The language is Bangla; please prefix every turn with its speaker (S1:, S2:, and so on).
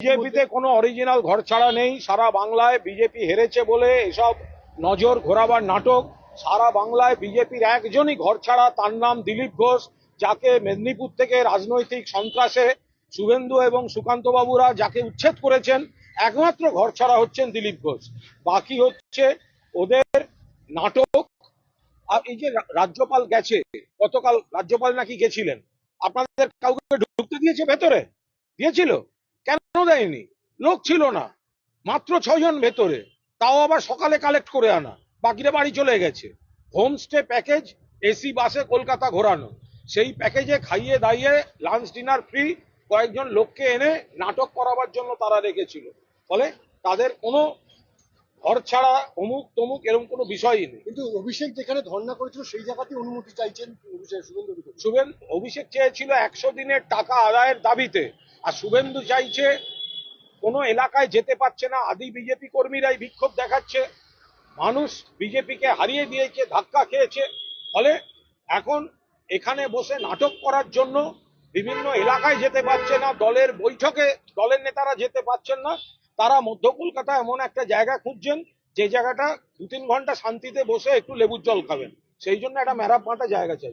S1: বিজেপিতে কোনো অরিজিনাল ঘর ছাড়া নেই। সারা বাংলায় বিজেপি হেরেছে বলে এসব নজর ঘোরাবার নাটক। সারা বাংলায় বিজেপির একজনই ঘর ছাড়া, তার নাম দিলীপ ঘোষ, যাকে মেদিনীপুর থেকে রাজনৈতিক সন্ত্রাসে শুভেন্দু এবং সুকান্ত বাবুরা যাকে উচ্ছেদ করেছেন, একমাত্র ঘর ছাড়া হচ্ছেন দিলীপ ঘোষ। বাকি হচ্ছে ওদের নাটক। আর এই যে রাজ্যপাল গেছে, গতকাল রাজ্যপাল নাকি গেছিলেন, আপনাদের কাউকে ঢুকতে দিয়েছে ভেতরে? দিয়েছিল? কেন দেয়নি? লোক ছিল না, মাত্র 6 জন ভেতরে, তাও আবার সকালে কালেক্ট করে আনা, বাকিরা বাড়ি চলে গেছে। হোমস্টে প্যাকেজ, এসি বাসে কলকাতা ঘোরানো, সেই প্যাকেজে খাইয়ে দাইয়ে লাঞ্চ ডিনার ফ্রি কয়েকজন লোককে এনে নাটক করাবার জন্য তারা রেখেছিল। ফলে তাদের কোনো ঘর ছাড়া অমুক তমুক এরকম কোনো বিষয়ই নেই।
S2: কিন্তু অভিষেক যেখানে ধর্ণা করেছিল সেই জায়গাতেই অনুমতি চাইছেন
S1: অভিষেক চেয়েছিল 100 দিনের টাকা আদায়ের দাবিতে, আর শুভেন্দু চাইছে কোনো এলাকায় যেতে পারছে না। আদি বিজেপি কর্মীরাই বিক্ষোভ দেখাচ্ছে, মানুষ বিজেপিকে হারিয়ে দিয়েছে, ধাক্কা খেয়েছে। ফলে এখন এখানে বসে নাটক করার জন্য বিভিন্ন এলাকায় যেতে পারছে না, দলের বৈঠকে দলের নেতারা যেতে পারছেন না। তারা মধ্য কলকাতা এমন একটা জায়গা খুঁজছেন যে জায়গাটা 2-3 ঘন্টা শান্তিতে বসে একটু লেবুর জল খাবেন, সেই জন্য একটা ম্যারাপ জায়গা চাই।